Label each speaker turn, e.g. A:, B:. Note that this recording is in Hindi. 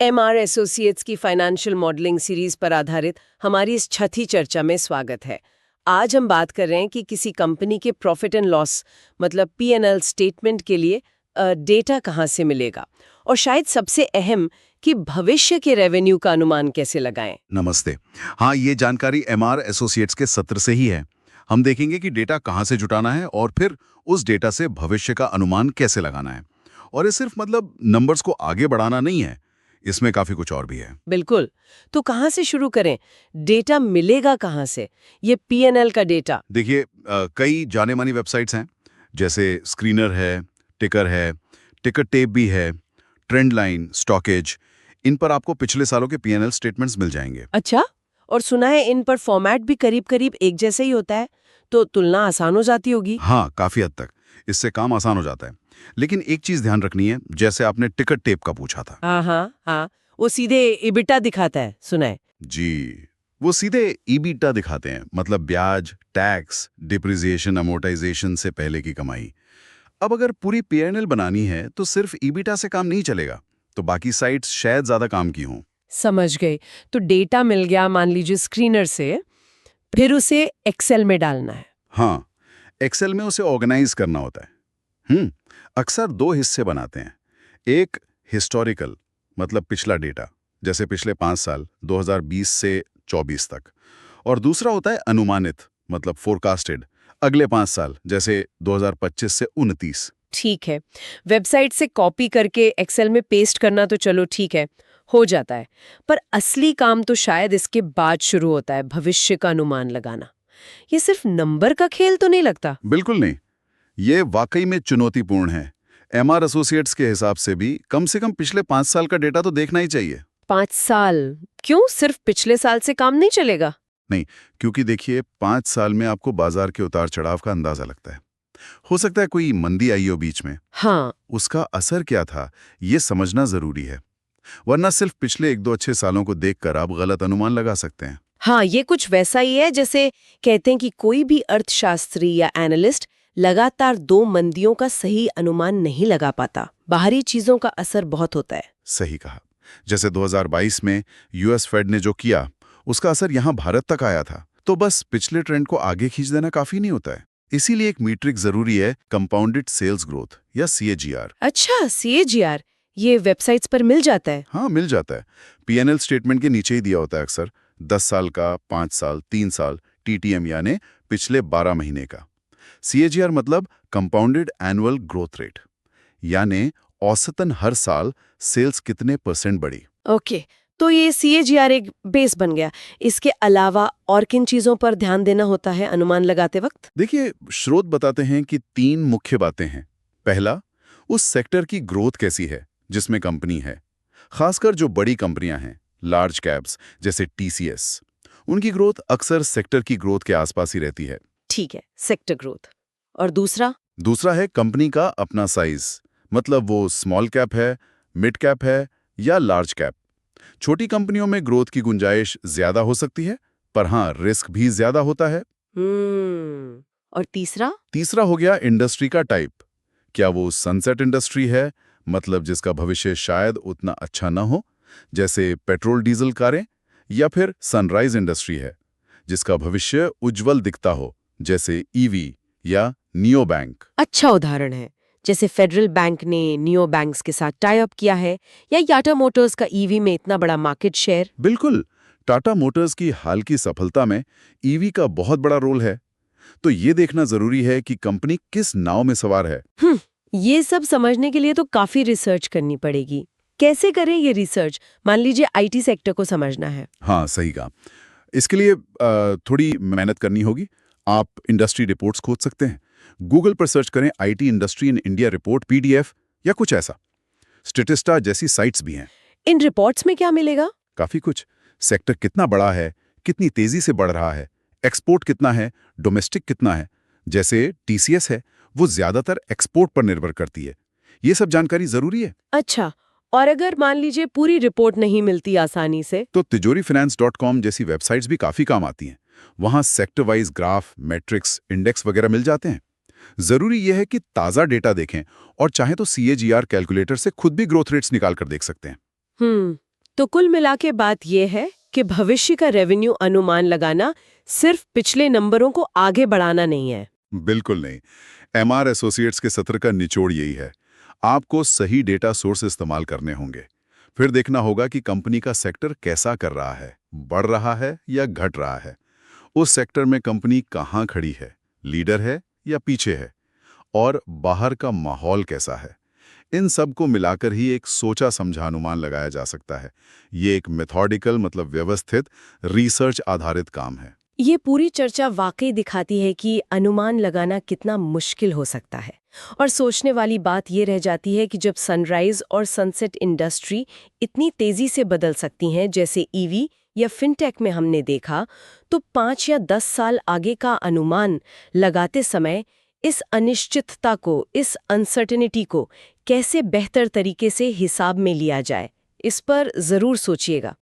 A: एमआर एसोसिएट्स की फाइनेंशियल मॉडलिंग सीरीज पर आधारित हमारी इस छठी चर्चा में स्वागत है। आज हम बात कर रहे हैं कि किसी कंपनी के प्रॉफिट एंड लॉस मतलब पीएनएल स्टेटमेंट के लिए डेटा कहाँ से मिलेगा, और शायद सबसे अहम कि भविष्य के रेवेन्यू का अनुमान कैसे लगाएं।
B: नमस्ते। हाँ, ये जानकारी एमआर एसोसिएट्स के सत्र से ही है। हम देखेंगे कि डेटा कहाँ से जुटाना है और फिर उस डेटा से भविष्य का अनुमान कैसे लगाना है। और ये सिर्फ मतलब नंबर्स को आगे बढ़ाना नहीं है, इसमें काफी कुछ और भी है।
A: बिल्कुल। तो कहाँ से शुरू करें? डेटा मिलेगा कहाँ से, ये पीएनएल का डेटा?
B: देखिए, कई जाने मानी वेबसाइट्स हैं, जैसे स्क्रीनर है, टिकर है, टिकर टेप भी है, ट्रेंड लाइन, स्टॉकेज। इन पर आपको पिछले सालों के पीएनएल स्टेटमेंट्स मिल जाएंगे।
A: अच्छा, और सुना है इन पर फॉर्मेट भी करीब करीब एक जैसा ही होता है, तो तुलना आसान हो जाती होगी।
B: हाँ, काफी हद तक इससे काम आसान हो जाता है। लेकिन एक चीज ध्यान रखनी है, जैसे आपने टिकट टेप का पूछा था।
A: हाँ, वो सीधे इबिटा दिखाता है, सुना है।
B: जी, वो सीधे ईबीटा दिखाते हैं, मतलब ब्याज, टैक्स, डिप्रिसिएशन, अमोर्टाइजेशन से पहले की कमाई। अब अगर पूरी पीएनएल बनानी है तो सिर्फ ईबीटा से काम नहीं चलेगा, तो बाकी साइट्स शायद ज्यादा काम की हों।
A: समझ गई। तो डेटा मिल गया मान लीजिए स्क्रीनर से, फिर उसे एक्सेल में डालना है।
B: हाँ, एक्सेल में उसे ऑर्गेनाइज करना होता है। अक्सर दो हिस्से बनाते हैं। एक हिस्टोरिकल, मतलब पिछला डेटा, जैसे पिछले 5 साल 2020 से 24 तक। और दूसरा होता है अनुमानित, मतलब फोरकास्टेड, अगले 5 साल, जैसे 2025 से 29।
A: ठीक है, वेबसाइट से कॉपी करके एक्सेल में पेस्ट करना तो चलो ठीक है, हो जाता है। पर असली काम तो शायद इसके बाद शुरू होता है, भविष्य का अनुमान लगाना। ये सिर्फ नंबर का खेल तो नहीं लगता?
B: बिल्कुल नहीं, ये वाकई में चुनौतीपूर्ण है। एमआर एसोसिएट्स के हिसाब से कम पिछले 5 साल का डेटा तो देखना ही चाहिए।
A: 5 साल? क्यों, सिर्फ पिछले साल से काम नहीं चलेगा?
B: नहीं, क्योंकि देखिए 5 साल में आपको बाजार के उतार चढ़ाव का अंदाजा लगता है। हो सकता है कोई मंदी आई हो बीच में,
A: हाँ।
B: उसका असर क्या था, ये समझना जरूरी है। वरना सिर्फ पिछले 1-2 अच्छे सालों को देखकर आप गलत अनुमान लगा सकते हैं।
A: हाँ, ये कुछ वैसा ही है जैसे कहते हैं कि कोई भी अर्थशास्त्री या एनालिस्ट लगातार 2 मंदियों का सही अनुमान नहीं लगा पाता। बाहरी चीजों का असर बहुत होता है।
B: सही कहा। जैसे 2022 में यूएस फेड ने जो किया, उसका असर यहाँ भारत तक आया था। तो बस पिछले ट्रेंड को आगे खींच देना काफी नहीं होता है। इसीलिए एक मीट्रिक जरूरी है, कंपाउंडेड सेल्स ग्रोथ या सीएजीआर।
A: अच्छा, सीएजीआर ये वेबसाइट्स पर मिल जाता है?
B: हाँ, मिल जाता है। पीएनएल स्टेटमेंट के नीचे ही दिया होता है अक्सर। 10 साल का, 5 साल, 3 साल, टीटीएम यानी पिछले 12 महीने का। सीएजीआर मतलब कंपाउंडेड एनुअल ग्रोथ रेट, यानी औसतन हर साल सेल्स कितने % बढ़ी।
A: ओके, तो ये सीएजीआर एक बेस बन गया। इसके अलावा और किन चीजों पर ध्यान देना होता है अनुमान लगाते वक्त?
B: देखिए, स्रोत बताते हैं कि 3 मुख्य बातें हैं। पहला, उस सेक्टर की ग्रोथ कैसी है जिसमें कंपनी है। खासकर जो बड़ी कंपनियां हैं, लार्ज कैप्स जैसे टीसीएस, उनकी ग्रोथ अक्सर सेक्टर की ग्रोथ के आसपास ही रहती है।
A: ठीक है, सेक्टर ग्रोथ। और दूसरा?
B: दूसरा है कंपनी का अपना साइज, मतलब वो स्मॉल कैप है, मिड कैप है या लार्ज कैप। छोटी कंपनियों में ग्रोथ की गुंजाइश ज्यादा हो सकती है, पर हाँ, रिस्क भी ज्यादा होता है।
A: और तीसरा?
B: तीसरा हो गया इंडस्ट्री का टाइप। क्या वो सनसेट इंडस्ट्री है, मतलब जिसका भविष्य शायद उतना अच्छा न हो, जैसे पेट्रोल डीजल कारें, या फिर सनराइज इंडस्ट्री है जिसका भविष्य उज्जवल दिखता हो, जैसे ईवी या नियो बैंक।
A: अच्छा उदाहरण है, जैसे फेडरल बैंक ने नियो बैंक्स के साथ टाई अप किया है, या टाटा मोटर्स का ईवी में इतना बड़ा मार्केट शेयर।
B: बिल्कुल, टाटा मोटर्स की हाल की सफलता में ईवी का बहुत बड़ा रोल है। तो ये देखना जरूरी है कि कंपनी किस नाव में सवार है।
A: ये सब समझने के लिए तो काफी रिसर्च करनी पड़ेगी। कैसे करें ये रिसर्च? मान लीजिए आईटी सेक्टर को समझना है।
B: हाँ, सही कहा। इसके लिए थोड़ी मेहनत करनी होगी। आप इंडस्ट्री रिपोर्ट्स खोज सकते हैं। गूगल पर सर्च करें IT industry in India report, PDF या कुछ ऐसा। स्टेटिस्टा जैसी साइट्स भी हैं।
A: इन रिपोर्ट्स में क्या मिलेगा?
B: काफी कुछ। सेक्टर कितना बड़ा है, कितनी तेजी से बढ़ रहा है, एक्सपोर्ट कितना है, डोमेस्टिक कितना है। जैसे टीसीएस है, वो ज्यादातर एक्सपोर्ट पर निर्भर करती है। ये सब जानकारी जरूरी है।
A: अच्छा, और अगर मान लीजिए पूरी रिपोर्ट नहीं मिलती आसानी से?
B: तो tijorifinance.com जैसी वेबसाइट्स भी काफी काम आती हैं। वहां sector wise graph, matrix, index वगैरह मिल जाते हैं। जरूरी यह है कि ताजा डेटा देखें, और चाहे तो सीएजीआर कैलकुलेटर से खुद भी ग्रोथ रेट्स निकाल कर देख सकते हैं।
A: तो कुल मिला के बात यह है कि भविष्य का रेवेन्यू अनुमान लगाना सिर्फ पिछले नंबरों को आगे बढ़ाना नहीं है।
B: बिल्कुल नहीं। एमआर एसोसिएट्स के सत्र का निचोड़ यही है। आपको सही डेटा सोर्स इस्तेमाल करने होंगे। फिर देखना होगा कि कंपनी का सेक्टर कैसा कर रहा है, बढ़ रहा है या घट रहा है। उस सेक्टर में कंपनी कहाँ खड़ी है, लीडर है या पीछे है, और बाहर का माहौल कैसा है। इन सब को मिलाकर ही एक सोचा समझा अनुमान लगाया जा सकता है। ये एक मेथोडिकल मतलब व्यवस्थित रिसर्च आधारित काम है।
A: ये पूरी चर्चा वाकई दिखाती है कि अनुमान लगाना कितना मुश्किल हो सकता है। और सोचने वाली बात ये रह जाती है कि जब सनराइज और सनसेट इंडस्ट्री इतनी तेजी से बदल सकती हैं, जैसे ईवी या फिनटेक में हमने देखा, तो 5 या 10 साल आगे का अनुमान लगाते समय इस अनिश्चितता को, इस अनसर्टेनिटी को कैसे बेहतर तरीके से हिसाब में लिया जाए, इस पर जरूर सोचिएगा।